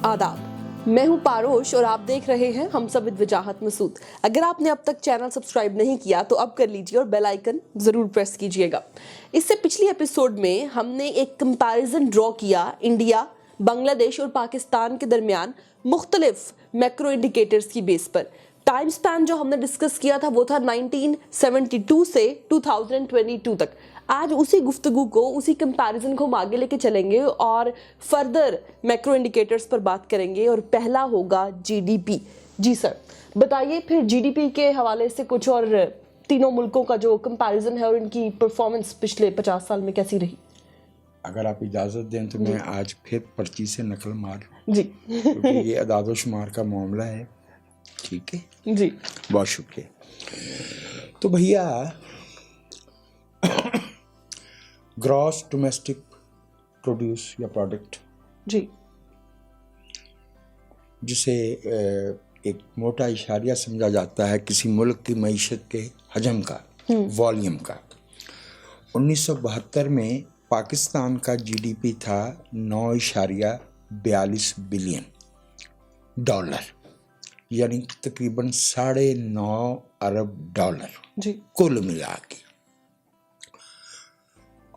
आदाब, मैं हूं पारोश और आप देख रहे हैं हम सब विद वजाहत मसूद। अगर आपने अब तक चैनल सब्सक्राइब नहीं किया तो अब कर लीजिए और बेल आइकन जरूर प्रेस कीजिएगा। इससे पिछली एपिसोड में हमने एक कंपैरिजन ड्रॉ किया इंडिया, बांग्लादेश और पाकिस्तान के दरमियान मुख्तलिफ मैक्रो इंडिकेटर्स की बेस पर। टाइम स्पैन जो हमने डिस्कस किया था वो था 1972 से 2022 तक। आज उसी गुफ्तगू को, उसी कंपैरिजन को हम आगे लेके चलेंगे और फर्दर मैक्रो इंडिकेटर्स पर बात करेंगे और पहला होगा जीडीपी। जी सर, बताइए फिर जीडीपी के हवाले से कुछ और तीनों मुल्कों का जो कंपैरिजन है और इनकी परफॉर्मेंस पिछले 50 साल में कैसी रही। अगर आप इजाज़त दें तो मैं आज फिर पर्ची से नकल मार जी क्योंकि ये अदाद शुमार का मामला है। ठीक है जी, बहुत शुक्रिया। तो भैया ग्रॉस डोमेस्टिक प्रोड्यूस या प्रोडक्ट जी जिसे एक मोटा इशारिया समझा जाता है किसी मुल्क की मईशत के हजम का, वॉल्यूम का। 1972 में पाकिस्तान का जीडीपी था 9.42 बिलियन डॉलर, यानी तकरीबन 9.5 अरब डॉलर जी कुल मिला के।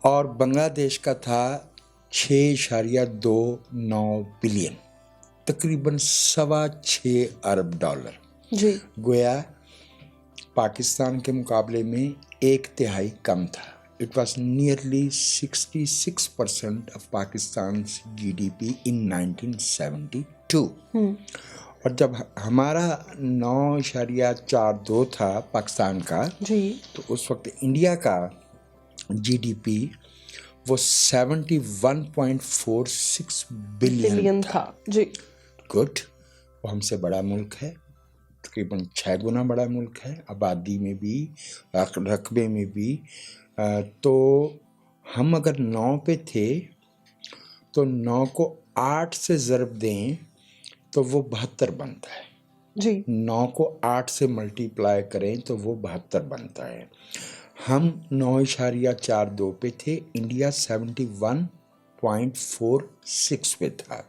और बांग्लादेश का था 6.29 बिलियन, तकरीबन 6.25 अरब डॉलर। जी गोया पाकिस्तान के मुकाबले में 1/3 कम था। It was nearly 66% of Pakistan's GDP in 1972। और जब हमारा 9.42 था पाकिस्तान का जी, तो उस वक्त इंडिया का जीडीपी वो 71.46 बिलियन था। जी गुड, वो हमसे बड़ा मुल्क है, तकरीबन 6 गुना बड़ा मुल्क है, आबादी में भी, रकबे में भी। तो हम अगर 9 पे थे तो 9 को 8 से ज़रब दें तो वो 72 बनता है। जी 9 को 8 से मल्टीप्लाई करें तो वो 72 बनता है। हम 9.42 पे थे, इंडिया 71.46 पे था,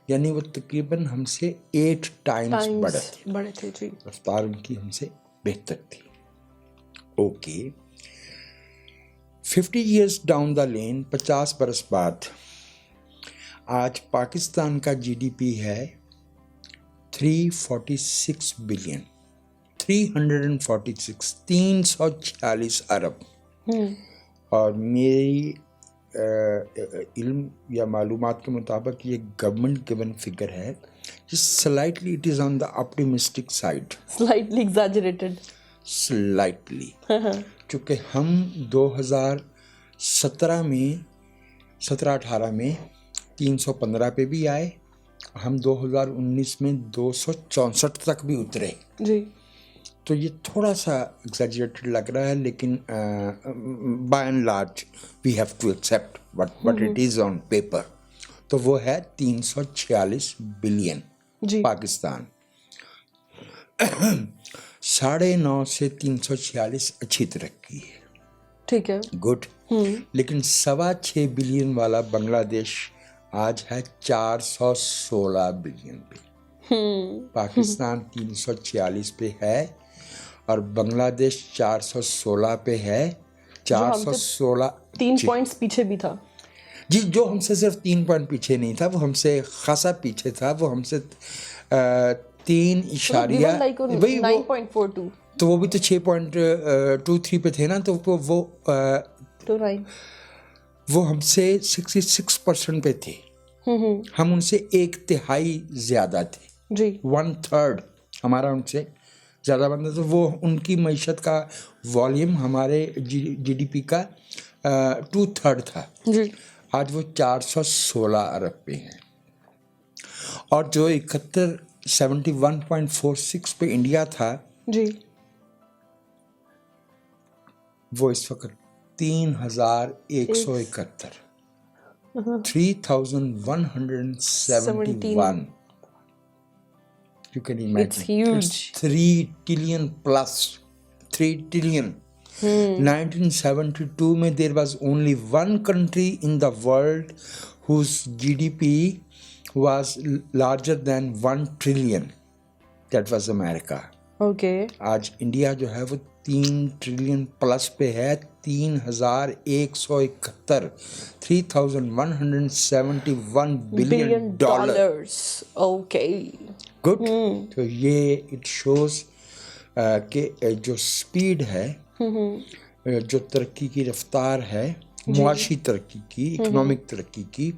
यानी वो तकरीबन हमसे 8 टाइम्स बड़े थे। जी। रफ्तार उनकी हमसे बेहतर थी। Okay, 50 years down the lane, 50 बरस बाद आज पाकिस्तान का जीडीपी है 346 बिलियन, 346 अरब। और मेरी इल्म या मालूमात के मुताबिक ये गवर्नमेंट गिवन फिगर है, slightly it is on the optimistic side, slightly exaggerated, slightly. चूँकि हम 2017 में 17-18 में 315 पे भी आए, हम 2019 में 264 तक भी उतरे। जी तो ये थोड़ा सा एग्जैजरेटेड लग रहा है, लेकिन by and large we have to accept what it is on paper. तो वो है 346 बिलियन जी पाकिस्तान। 9.5 से 346 अच्छी तरक्की है, ठीक है, गुड। लेकिन 6.25 बिलियन वाला बांग्लादेश आज है 416 बिलियन पे। पाकिस्तान 346 पे है और बांग्लादेश 416 पे है। 416 3 पॉइंट्स पीछे भी था जी, जो हमसे सिर्फ 3 पॉइंट पीछे नहीं था, वो हमसे खासा पीछे था। वो हमसे 3 इशारिया 9.42, तो वो भी तो 6.23 पे थे ना। तो वो हमसे 66% पे थे, हम उनसे 1/3 ज़्यादा थे जी। 1/3 हमारा उनसे ज़्यादा बनता। तो वो उनकी मईशत का वॉल्यूम हमारे जीडीपी का 2/3 था जी। आज वो 416 अरब पे है। और जो 71.46 पे इंडिया था जी, वो इस वक्त 3171, 3171। You can imagine. It's huge. It's 3 trillion plus. 3 trillion. 1972 में there was only one country in the world whose GDP was larger than 1 trillion. That was America. Okay. आज इंडिया जो है वो 3 ट्रिलियन प्लस पे है. 3171 3171 billion dollar. Dollars. Okay. Good. तो ये it shows कि जो स्पीड है, जो तरक्की की रफ्तार है, मुआशी तरक्की की, इकोनॉमिक तरक्की की,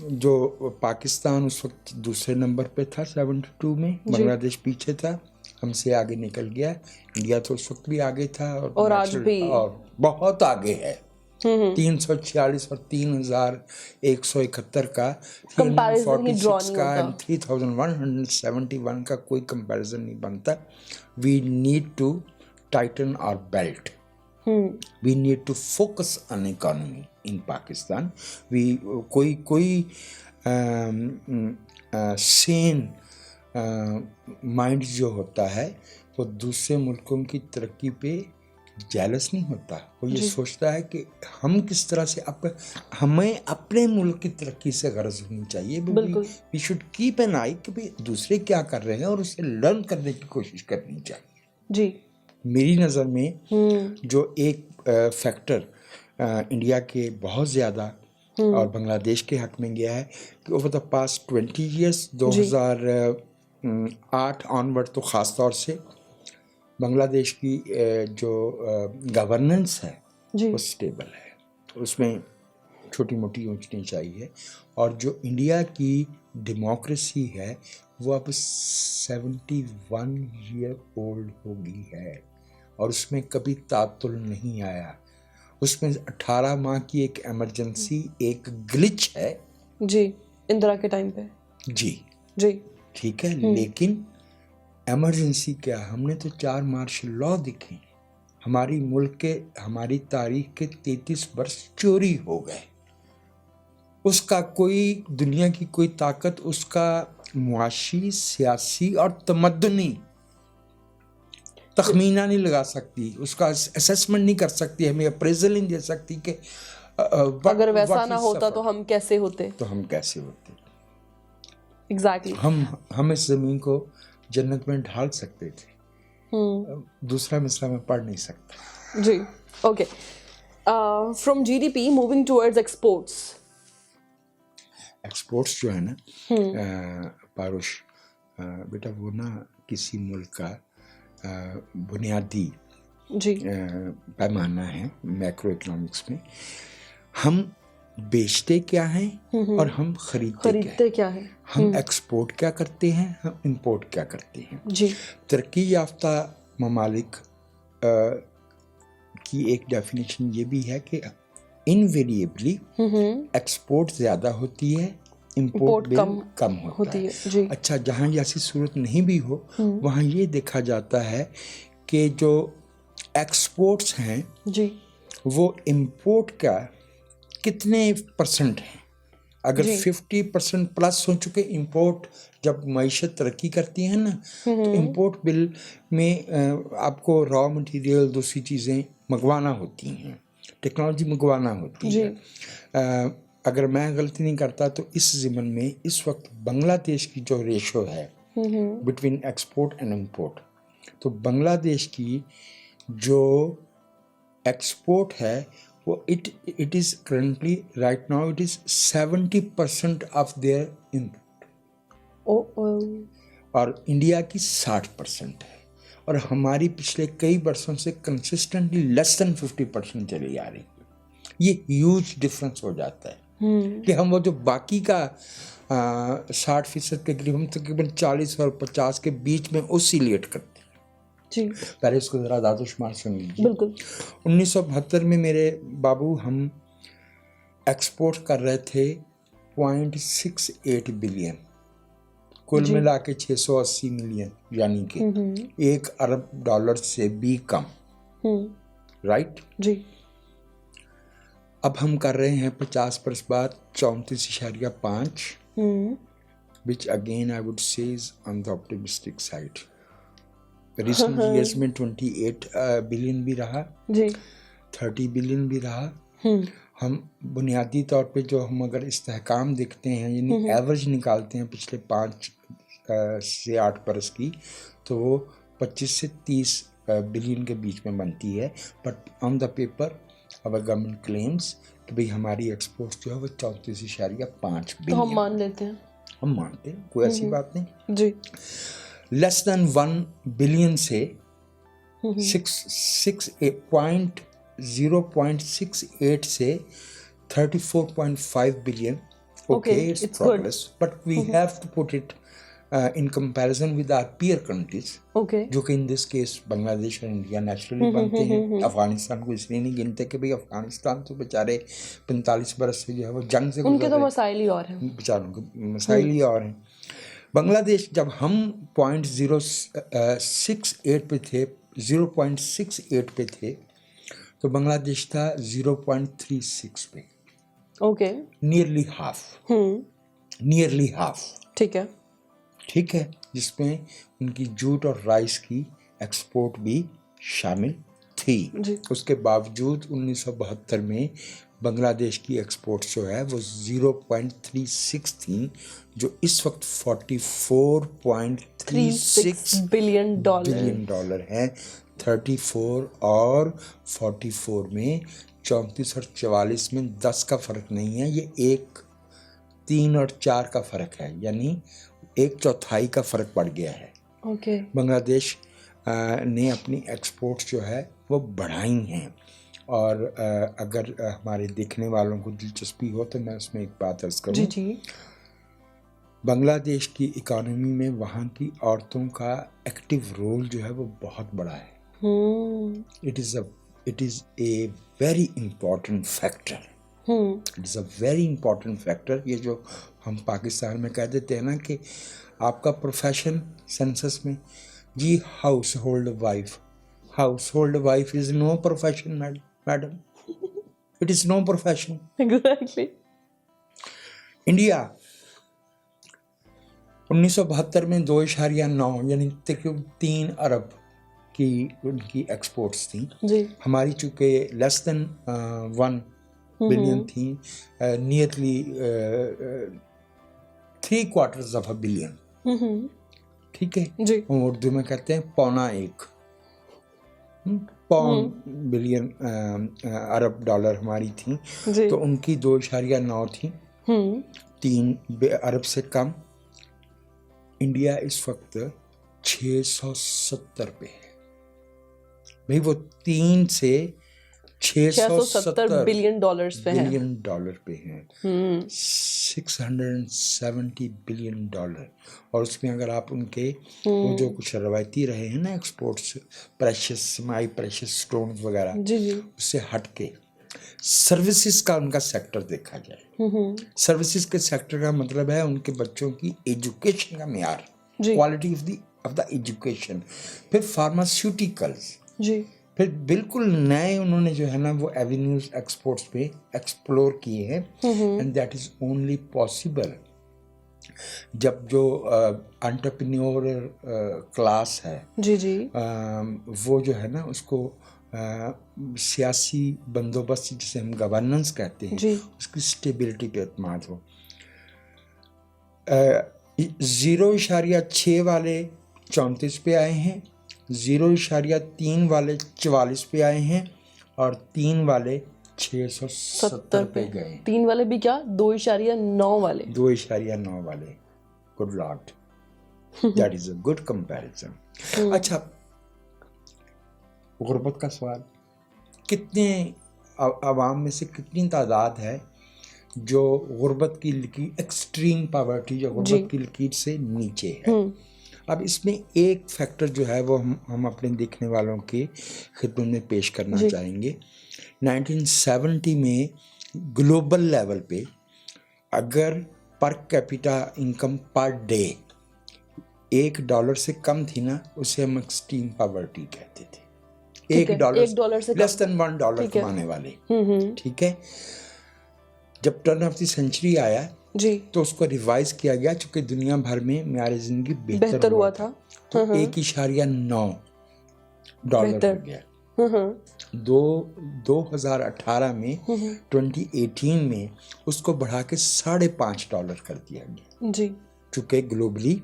जो पाकिस्तान उस वक्त दूसरे नंबर पे था 72 में, बांग्लादेश पीछे था, हमसे आगे निकल गया. इंडिया तो उस वक्त भी आगे था और आज भी और बहुत आगे है. 346 और 3171 का, कंपैरिजन ही ड्रॉ 346 नहीं का होता. एंड 3171 का कोई कंपैरिजन नहीं बनता. We need to tighten our belt. We need to focus on economy in Pakistan. कोई सेन माइंड जो होता है वो दूसरे मुल्कों की तरक्की पे जेलस नहीं होता. वो ये सोचता है कि हम किस तरह से हमें अपने मुल्क की तरक्की से गर्ज होनी चाहिए. वी शुड कीप एन आई कि भाई दूसरे क्या कर रहे हैं और उससे लर्न करने की कोशिश करनी चाहिए. जी. मेरी नज़र में जो एक फैक्टर इंडिया के बहुत ज़्यादा और बांग्लादेश के हक में गया है कि over the past 20 years 2008 onward तो ख़ास तौर से बांग्लादेश की जो गवर्नेंस है वो स्टेबल है. उसमें छोटी मोटी ऊंच नीच आई है. और जो इंडिया की डेमोक्रेसी है वो अब 71 ईयर ओल्ड हो गई है और उसमें कभी तातुल नहीं आया. उसमें 18 माह की एक इमरजेंसी, एक ग्लिच है जी इंदिरा के टाइम पे. जी ठीक है. लेकिन इमरजेंसी क्या, हमने तो 4 मार्शल लॉ देखे. हमारी तारीख के 33 वर्ष चोरी हो गए. उसका कोई दुनिया की कोई ताकत उसका मुआशी, सियासी और तमद्दुनी तखमीना नहीं लगा सकती, उसका असेसमेंट नहीं कर सकती, हमें अप्रेजल नहीं दे सकती कि अगर वैसा ना होता तो हम कैसे होते. एग्जैक्टली. हम इस जमीन को जन्नत में ढाल सकते थे. दूसरा मिसरा में पढ़ नहीं सकता. जी. Okay. From GDP moving towards exports. Exports जो है ना पारुष बेटा, वो ना किसी मुल्क का बुनियादी पैमाना है मैक्रो इकोनॉमिक्स में. हम बेचते क्या हैं और हम खरीदते क्या हैं. हम एक्सपोर्ट क्या करते हैं, हम इंपोर्ट क्या करते हैं. तरक्की याफ्ता ममालिक की एक डेफिनेशन ये भी है कि इनवेरिएबली एक्सपोर्ट ज़्यादा होती है, इंपोर्ट कम होता है. अच्छा, जहाँ ऐसी सूरत नहीं भी हो वहाँ ये देखा जाता है कि जो एक्सपोर्ट्स हैं वो इंपोर्ट का कितने परसेंट हैं. अगर 50% प्लस हो चुके इंपोर्ट, जब मईशत तरक्की करती है ना तो इंपोर्ट बिल में आपको रॉ मटेरियल, दूसरी चीज़ें मंगवाना होती हैं, टेक्नोलॉजी मंगवाना होती है. अगर मैं गलती नहीं करता तो इस ज़िमन में इस वक्त बांग्लादेश की जो रेशो है बिटवीन एक्सपोर्ट एंड इंपोर्ट, तो बांग्लादेश की जो एक्सपोर्ट है वो it is currently right now it is 70% of their import. और इंडिया की 60% है. और हमारी पिछले कई वर्षों से कंसिस्टेंटली लेस देन 50% चली आ रही है. ये ह्यूज डिफरेंस हो जाता है कि हम वो जो बाकी का 60% के करीब, हम तकरीबन 40 और 50 के बीच में ओसिलेट करते हैं. पहले इसको ज़रा दादोशुमार सुन लीजिए. बिल्कुल. 1972 में मेरे बाबू हम एक्सपोर्ट कर रहे थे 0.68 बिलियन, कुल मिला के 680 मिलियन, यानी कि 1 अरब डॉलर से भी कम. राइट जी. अब हम कर रहे हैं 50 वर्ष बाद 34.5, which again I would say is on the optimistic side. Recent years में 28 बिलियन भी रहा जी, 30 बिलियन भी रहा. हम बुनियादी तौर पे जो हम अगर इस्तेहकाम देखते हैं यानी एवरेज निकालते हैं पिछले 5 से 8 बरस की, तो वो 25 से 30 बिलियन के बीच में बनती है। But on the paper our government claims कि भाई हमारी एक्सपोर्ट जो है वो 34.5 तो हम बिलियन। मान लेते हैं, हम मानते हैं, कोई ऐसी बात नहीं। जी। लेस देन 1 बिलियन से 0.68 से 34.5 billion, Okay, it's it's good. progress, but we have to put it in comparison with our peer countries, okay, जो कि इन दिस केस बांग्लादेश और इंडिया नेचुरली बनते हैं। अफगानिस्तान को इसलिए नहीं गिनते कि भाई अफगानिस्तान तो बेचारे 45 बरस से जो है वो जंग से उनके गुजर तो रहे, मसाइल ही और हैं। बेचारों के मसाइल ही और हैं। बांग्लादेश जब हम 0.068 पे थे, 0.68 पे थे, तो बांग्लादेश था 0.36 पे, ओके, नियरली हाफ, ठीक है, ठीक है, जिसमें उनकी जूट और राइस की एक्सपोर्ट भी शामिल थी। जी। उसके बावजूद 1972 में बांग्लादेश की एक्सपोर्ट जो है वो 0.36 थी, जो इस वक्त 44.36 बिलियन डॉलर है। 34 और 44 में 34 और 44 में 10 का फ़र्क नहीं है, ये 3 और 4 का फ़र्क है, यानी 1/4 का फ़र्क पड़ गया है। ओके, बांग्लादेश ने अपनी एक्सपोर्ट्स जो है वो बढ़ाई हैं। और अगर हमारे देखने वालों को दिलचस्पी हो तो मैं उसमें एक बात अर्ज़ करूँ। जी। बांग्लादेश की इकोनॉमी में वहाँ की औरतों का एक्टिव रोल जो है वो बहुत बड़ा है। It is a very important factor. It is a very important factor. ये जो हम पाकिस्तान में कह देते हैं ना कि आपका प्रोफेशन सेंसस में, जी household wife is no profession madam, it is no profession. Exactly. India 1972 में 2.9 यानी तकरीबन 3 अरब की उनकी एक्सपोर्ट्स थी जी। हमारी, चूँकि लेस देन 1 बिलियन थी, नियरली 3/4 बिलियन, ठीक है जी। उर्दू में कहते हैं 1.25 बिलियन अरब डॉलर हमारी थी, जी। तो उनकी 2.9 थी, 3 अरब से कम। इंडिया इस वक्त 670 पे है भाई, वो 3 से 670 बिलियन डॉलर्स पे है। बिलियन डॉलर पे हैं, 670 बिलियन डॉलर। और उसमें अगर आप उनके वो जो कुछ रवायती रहे हैं ना exports, precious semi precious stones वगैरह, जी जी, उससे हट के सर्विसेज का उनका सेक्टर देखा जाए, सर्विसेज के सेक्टर का मतलब है उनके बच्चों की एजुकेशन का मेयार, क्वालिटी ऑफ द एजुकेशन। फिर फार्मास्यूटिकल्स, जी, फिर बिल्कुल नए उन्होंने जो है ना वो एवेन्यूज एक्सपोर्ट्स पे एक्सप्लोर किए हैं। And that is only possible जब जो एंटरप्रेन्योर क्लास है, जी जी, वो जो है ना उसको सियासी बंदोबस्त जिसे हम गवर्नेंस कहते हैं जी, उसकी स्टेबिलिटी पे एतमाद हो। 0.6 वाले 34 पे आए हैं, 0.3 वाले 44 पे आए हैं, और 3 वाले 670 पे गए। 3 वाले भी क्या, 2.9 वाले, 2.9 वाले, good Lord, that is a good comparison. अच्छा, गुर्बत का सवाल, कितने आवाम में से कितनी तादाद है जो गुर्बत की लकीर, एक्सट्रीम पॉवर्टी या गुर्बत की लकीर से नीचे है। अब इसमें एक फैक्टर जो है वो हम अपने देखने वालों की खिदमत में पेश करना चाहेंगे। 1970 में ग्लोबल लेवल पे अगर per capita income per day $1 से कम थी ना, उसे हम एक्सट्रीम पॉवर्टी कहते थे। $1 से लेस देन $1 कमाने वाले, ठीक है। जब टर्न ऑफ द सेंचुरी आया जी, तो उसको रिवाइज किया गया, चूंकि दुनिया भर में मेयार जिंदगी बेहतर हुआ था, तो $1.9 हो गया। 2018 में 2018 में उसको बढ़ा के $5.5 कर दिया गया, जी, चूँकि ग्लोबली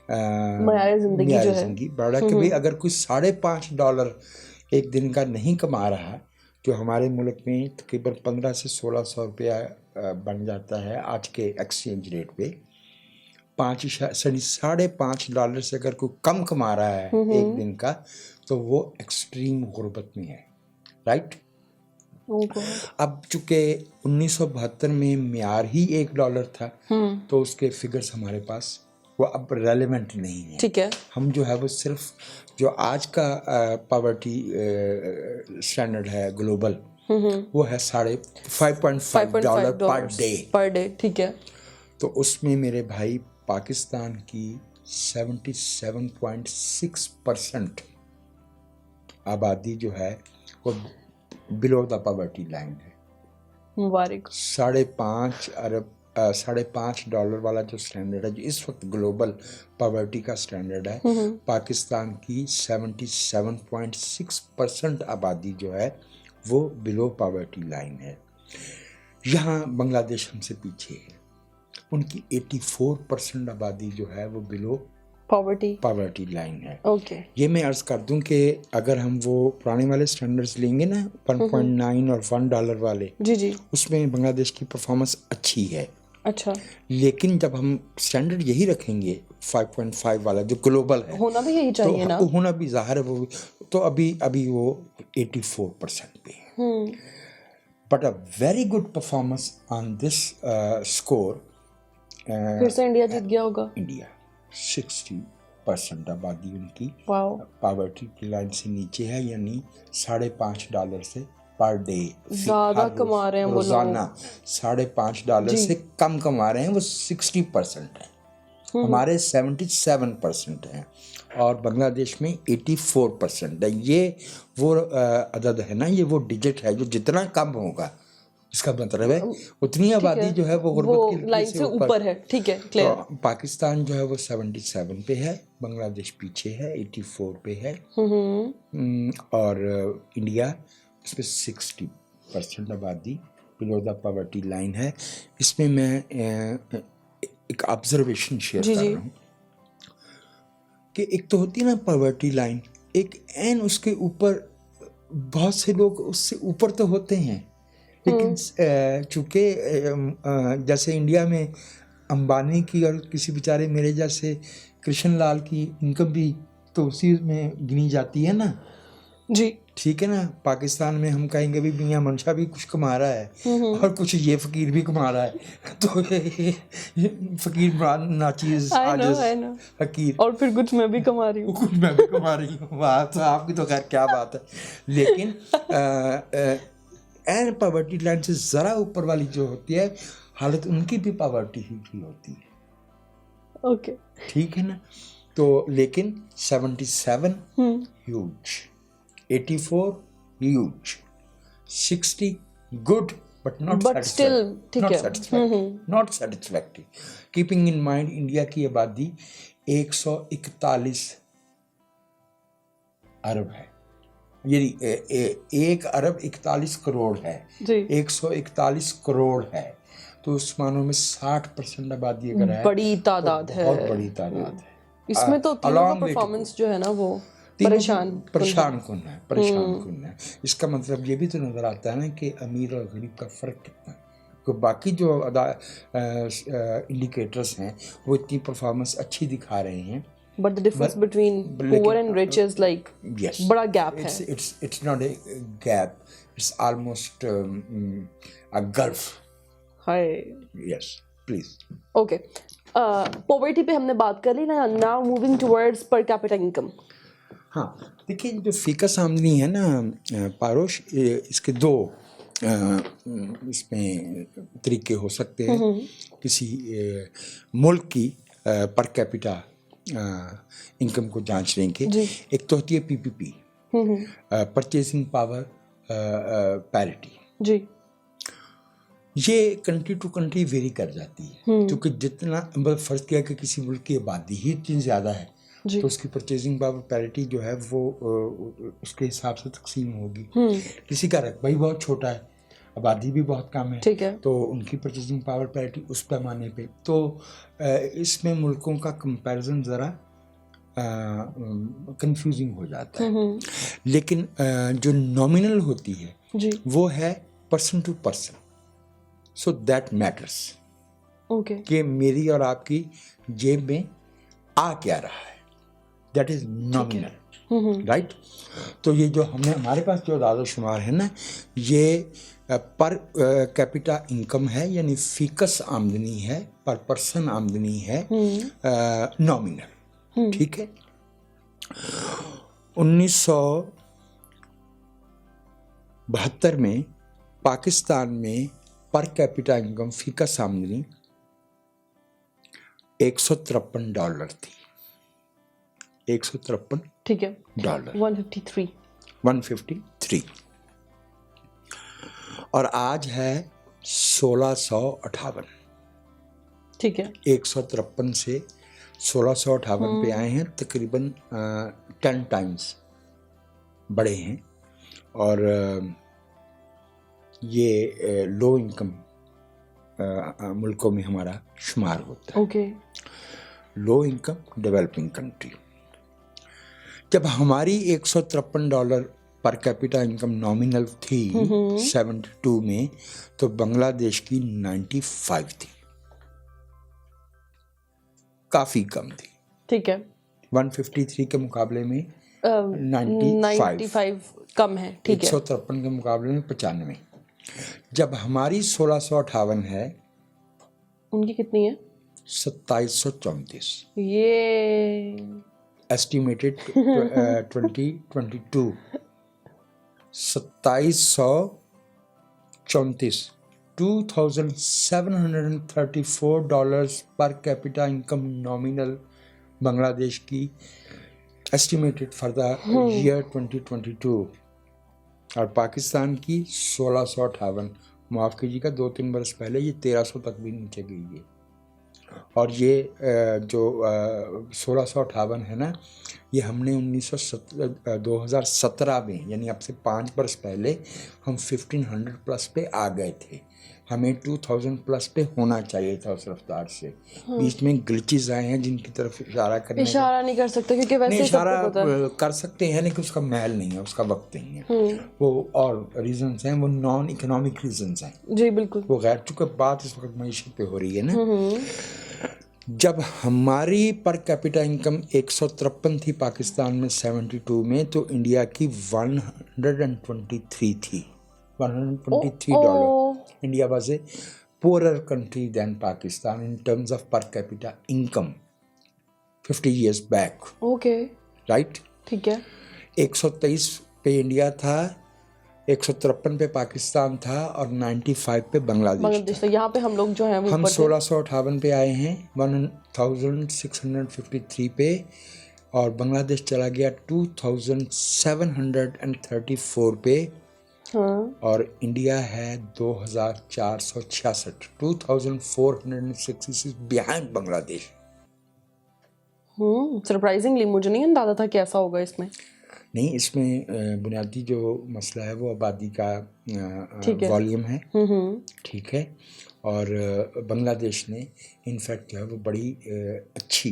मयार ज़िंदगी जो है बढ़ा के भाई अगर कोई $5.5 एक दिन का नहीं कमा रहा, जो हमारे मुल्क में तकरीबन 1500 से 1600 रुपया बन जाता है आज के एक्सचेंज रेट पे। $5.5 से अगर कोई कम कमा रहा है एक दिन का, तो वो एक्सट्रीम गुर्बत में है, राइट। अब चूंकि 1972 में म्यार ही $1 था, तो उसके फिगर्स हमारे पास वो अब रेलेवेंट नहीं है। ठीक है, हम जो है वो सिर्फ जो आज का पावर्टी स्टैंडर्ड है ग्लोबल, वो है $5.5 पर डे। ठीक है। तो उसमें मेरे भाई पाकिस्तान की 77.6% आबादी जो है वो बिलो द पावर्टी लाइन है। मुबारक। $5.5 वाला जो स्टैंडर्ड है, जो इस वक्त ग्लोबल पावर्टी का स्टैंडर्ड है, पाकिस्तान की 77.6% आबादी जो है वो बिलो पावर्टी लाइन है। यहाँ बांग्लादेश हमसे पीछे है, उनकी 84% आबादी जो है वो बिलो पावर्टी लाइन है। ओके। ये मैं अर्ज कर दूं कि अगर हम वो पुराने वाले स्टैंडर्ड्स लेंगे ना, 1.9 और $1 वाले, जी, उसमें बांग्लादेश की परफॉर्मेंस अच्छी है। अच्छा, लेकिन जब हम स्टैंडर्ड यही रखेंगे 5.5 वाला जो ग्लोबल है, होना भी यही चाहिए ना, तो होना भी जाहिर है वो, तो अभी वो 84% पे है। But a very good performance on this score. फिर से इंडिया जीत गया होगा। इंडिया 60% आबादी उनकी वाओ, पावर्टी की लाइन से नीचे है, यानी $5.5 से पर डे ज्यादा कमा रहे हैं वो लोग। रोजाना $5.5 से कम कमा रहे हैं, वो 60% है। हमारे 77% हैं और बांग्लादेश में 84% है। ये वो अदद है ना, ये वो डिजिट है जो जितना कम होगा, इसका मतलब है उतनी आबादी जो है वो गुर्बत की लाइन से ऊपर है। ठीक है, क्लियर। तो पाकिस्तान जो है वो 77 पे है, बांग्लादेश पीछे है 84 पे है, और इंडिया उसमें 60% आबादी बिलो द पावर्टी लाइन है। इसमें मैं एक ऑब्जर्वेशन शेयर कर रहा हूँ कि एक तो होती है ना पावर्टी लाइन, एक एन उसके ऊपर बहुत से लोग उससे ऊपर तो होते हैं, लेकिन चूँकि जैसे इंडिया में अंबानी की और किसी बेचारे मेरे जैसे कृष्ण लाल की इनकम भी तो उसी में गिनी जाती है ना जी, ठीक है ना। पाकिस्तान में हम कहेंगे भी मियां मनशा भी कुछ कमा रहा है और कुछ ये फकीर भी कमा रहा है, तो फकीर नाचीज फकीर, और फिर कुछ मैं भी कमा रही हूँ, कुछ मैं भी कमा रही हूँ। वाह, तो आपकी तो खैर क्या बात है। लेकिन एन पावर्टी लाइन से ज़रा ऊपर वाली जो होती है हालत, उनकी भी पावर्टी ही होती है। ओके, ठीक है ना। तो लेकिन 77 huge, 84 huge, 60 good but not satisfactory. Keeping in mind India की आबादी 141 अरब है, यानी 1 अरब 41 करोड़ है, 141 करोड़ है, तो उस मानों में 60% आबादी अगर है, बड़ी तादाद है, बहुत बड़ी तादाद है। इसमें तो तीनों का परफॉर्मेंस जो है ना वो परेशान कुन है। इसका मतलब ये भी तो नजर आता है ना कि अमीर और गरीब का फर्क कितना है। तो बाकी जो इंडिकेटर्स हैं वो इतनी परफॉर्मेंस अच्छी दिखा रहे हैं, but the difference between poor and rich is like बड़ा गैप है। It's not a gap, it's almost a gulf. Hi, yes please. Okay, poverty पे हमने बात कर ली ना, now moving towards per capita income. हाँ, देखिए जो फ़िकस आमदनी है ना पारोश, इसके दो इसमें तरीके हो सकते हैं किसी मुल्क की पर कैपिटा इनकम को जांचने के। एक तो होती है PPP, परचेजिंग पावर पैरिटी जी। ये कंट्री टू कंट्री वेरी कर जाती है, क्योंकि जितना फर्ज किया कि किसी मुल्क की आबादी ही इतनी ज़्यादा है जी। तो उसकी परचेजिंग पावर पैरिटी जो है वो उसके हिसाब से तकसीम होगी। किसी का रकबा ही बहुत छोटा है, आबादी भी बहुत कम है, ठीक है। तो उनकी परचेजिंग पावर पैरिटी उस पैमाने पे, तो इसमें मुल्कों का कंपैरिजन ज़रा कंफ्यूजिंग हो जाता है। लेकिन जो नॉमिनल होती है जी। वो है person to person, so that matters okay. कि मेरी और आपकी जेब में आ क्या रहा है, दैट इज नॉमिनल, राइट। तो ये जो हमने हमारे पास जो दादा शुमार है ना, ये पर कैपिटा इनकम है, यानी फीकस आमदनी है, पर पर्सन आमदनी है, नॉमिनल, ठीक है। 1972 में पाकिस्तान में पर कैपिटा इनकम फीकस आमदनी $153 थी, 153, ठीक है। डॉलर 153। और आज है 1658, ठीक है। 153 से 1658 पे आए हैं, तकरीबन 10 टाइम्स बड़े हैं। और ये लो इनकम मुल्कों में हमारा शुमार होता है। Okay. Low income developing country. जब हमारी $153 पर कैपिटा इनकम नॉमिनल थी 72 में, तो बांग्लादेश की 95 थी, काफ़ी कम थी। ठीक है। 153 के मुकाबले में 95 कम है, ठीक है। 153 के मुकाबले में 95। जब हमारी 1658 है, उनकी कितनी है? 2734। ये estimated 2022 2734, $2,734 per capita income nominal Bangladesh की एस्टिमेटेड फॉर द ईयर 2022, और पाकिस्तान की 1658। माफ़ कीजिएगा, 2-3 बरस पहले ये 1300 तक भी नीचे गई है। और ये जो 1658 है ना, ये हमने 2017 में, यानी अब से 5 बरस पहले हम 1500 प्लस पे आ गए थे। हमें 2000 प्लस पे होना चाहिए था उस रफ्तार से। बीच में ग्लिचेस आए हैं जिनकी तरफ इशारा करने इशारा नहीं कर सकते, क्योंकि वैसे नहीं, इशारा सबको पता है। कर सकते हैं, लेकिन उसका महल नहीं है, उसका वक्त नहीं है। वो और रीजंस हैं, वो नॉन इकोनॉमिक रीजंस हैं। जी बिल्कुल। वो गैर, चूँकि बात इस वक्त मईशत पे हो रही है ना। जब हमारी पर कैपिटा इनकम 153 थी पाकिस्तान में 72 में, तो इंडिया की 123 थी, $123. India was a poorer country than Pakistan in terms of per capita income 50 years back. Okay. Right. ठीक है। 123 पे इंडिया था, 153 पे पाकिस्तान था, और 95 पे बांग्लादेश था। तो यहाँ पे हम लोग जो हैं वो हम ऊपर थे। 1658 पे आए हैं, 1653 पे, और बांग्लादेश चला गया 2734 पे, और इंडिया है 2466, 2466 बिहाइंड बांग्लादेश। सरप्राइजिंगली मुझे नहीं अंदाजा था कि ऐसा होगा इसमें। नहीं, इसमें बुनियादी जो मसला है वो आबादी का वॉल्यूम है, ठीक है। और बांग्लादेश ने इनफैक्ट जो है वो बड़ी अच्छी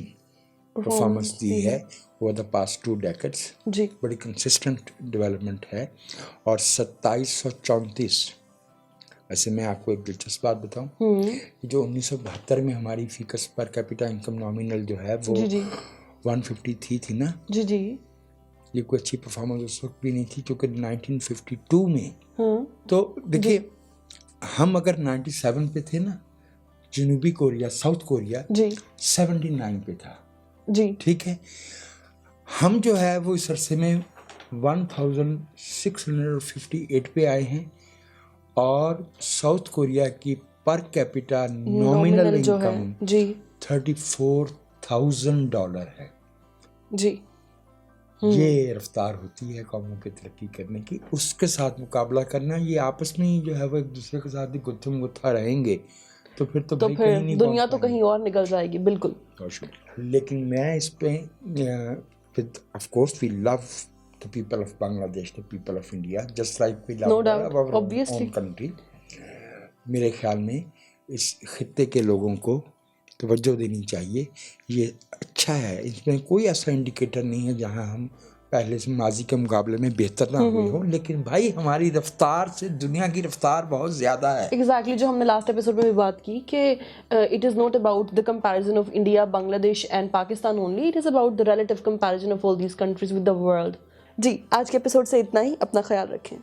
परफॉर्मेंस दी है ओवर द पास्ट 2 decades। जी। बड़ी कंसिस्टेंट डेवलपमेंट है। और 2734, वैसे मैं आपको एक दिलचस्प बात बताऊं, जो 1972 में हमारी faeces per capita income nominal जो है वो 153 थी ना। जी जी। ये कोई अच्छी परफॉर्मेंस उस वक्त भी नहीं थी, क्योंकि 1952 में तो देखिए, हम अगर 97 पे थे ना, जनूबी कोरिया, साउथ कोरिया 79 पे था जी, ठीक है। हम जो है वो इस अरसे में 1658 पे आए हैं, और साउथ कोरिया की पर कैपिटा नॉमिनल इनकम $34,000 है जी। ये रफ्तार होती है कौमों की तरक्की करने की। उसके साथ मुकाबला करना, ये आपस में ही जो है वो एक दूसरे के साथ ही गुत्थम गुत्था रहेंगे, तो फिर तो तो भाई कहीं फिर नहीं दुनिया पहुंच तो कहीं और निकल जाएगी। बिल्कुल। पाएंगे। लेकिन मैं इस पे with of course we love the people of Bangladesh, the people of India, just like we No love doubt, our obviously. Own country. मेरे ख्याल में इस खित्ते के लोगों को तवज्जो देनी चाहिए। ये अच्छा है, इसमें कोई ऐसा इंडिकेटर नहीं है जहां हम पहले से माजी के मुकाबले में बेहतर ना हुए हो, लेकिन भाई हमारी रफ्तार से दुनिया की रफ्तार बहुत ज़्यादा है। एग्जैक्टली, जो हमने लास्ट एपिसोड में भी बात की कि it is not about the comparison of India, Bangladesh and Pakistan only, it is about the relative comparison of all these countries with the world. जी, आज के एपिसोड से इतना ही। अपना ख्याल रखें।